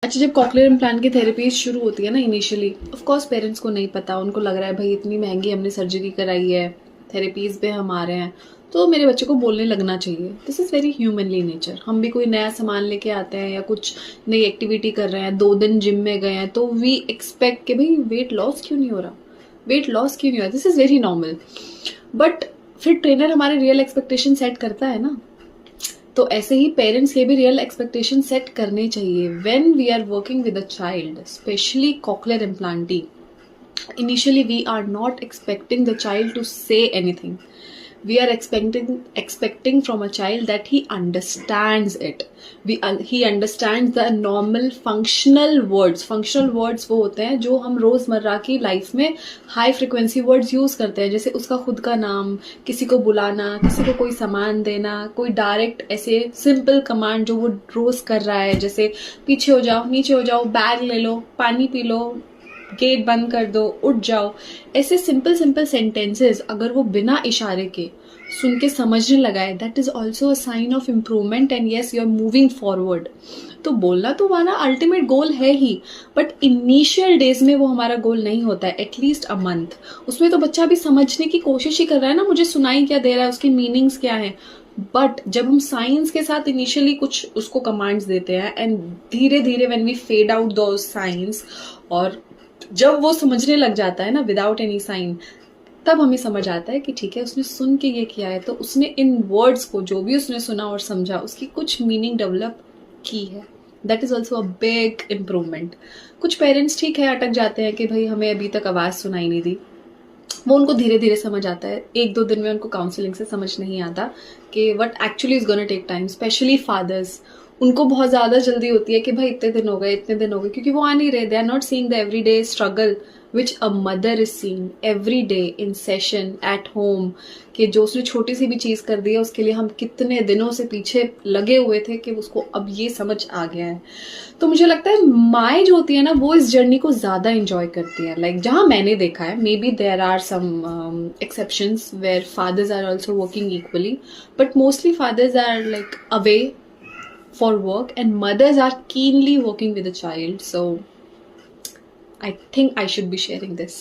अच्छा, जब cochlear implant की थेरेपी शुरू होती है ना इनिशियली, ऑफ कोर्स पेरेंट्स को नहीं पता, उनको लग रहा है भाई इतनी महंगी हमने सर्जरी कराई है, थेरेपीज पे हम आ रहे हैं, तो मेरे बच्चे को बोलने लगना चाहिए। This is very humanly nature. हम भी कोई नया सामान लेके आते हैं या कुछ नई एक्टिविटी कर रहे हैं, 2 दिन जिम में गए हैं, तो वी एक्सपेक्ट कि भाई वेट लॉस क्यों नहीं हो रहा, वेट लॉस क्यों नहीं हो रहा। This is very normal. But फिर ट्रेनर हमारे रियल एक्सपेक्टेशन सेट करता है ना, तो ऐसे ही पेरेंट्स के भी रियल एक्सपेक्टेशन सेट करने चाहिए when we are working with a child, specially cochlear implantee. Initially we are not expecting the child to say anything. We are expecting from a child that he understands it. He understands the normal functional words वो होते हैं जो हम रोजमर्रा की life में high frequency words use करते हैं, जैसे उसका खुद का नाम, किसी को बुलाना, किसी को कोई सामान देना, कोई डायरेक्ट ऐसे सिंपल कमांड जो वो रोज कर रहा है, जैसे पीछे हो जाओ, नीचे हो जाओ, बैग ले लो, पानी पी लो, गेट बंद कर दो, उठ जाओ। ऐसे सिंपल सिंपल सेंटेंसेस अगर वो बिना इशारे के सुन के समझने लगा है, that is also a sign of improvement and yes you are moving forward. तो बोलना तो हमारा अल्टीमेट गोल है ही, बट इनिशियल डेज में वो हमारा गोल नहीं होता है, एटलीस्ट अ मंथ। उसमें तो बच्चा भी समझने की कोशिश ही कर रहा है ना, मुझे सुनाई क्या दे रहा है, उसकी मीनिंग्स क्या है। बट जब हम साइंस के साथ इनिशियली कुछ उसको कमांड्स देते हैं एंड धीरे धीरे when we fade out those science, और जब वो समझने लग जाता है ना विदाउट एनी साइन, तब हमें समझ आता है कि ठीक है उसने सुन के ये किया है, तो उसने इन वर्ड्स को जो भी उसने सुना और समझा उसकी कुछ मीनिंग डेवलप की है। That is also a big improvement. कुछ पेरेंट्स ठीक है अटक जाते हैं कि भाई हमें अभी तक आवाज़ सुनाई नहीं दी, वो उनको धीरे धीरे समझ आता है, 1-2 दिन में उनको काउंसलिंग से समझ नहीं आता कि what actually is gonna take time. Specially fathers, उनको बहुत ज़्यादा जल्दी होती है कि भाई इतने दिन हो गए, इतने दिन हो गए, क्योंकि वो आ नहीं रहे। They are not seeing the everyday struggle which a mother is seeing every day in session at home, कि जो उसने छोटी सी भी चीज़ कर दी है उसके लिए हम कितने दिनों से पीछे लगे हुए थे कि उसको अब ये समझ आ गया है। तो मुझे लगता है माएँ जो होती है ना वो इस जर्नी को ज़्यादा इंजॉय करती है। लाइक जहाँ मैंने देखा है, maybe there are some exceptions where fathers are also working equally, but mostly fathers are like away for work and mothers are keenly working with the child. So I think I should be sharing this.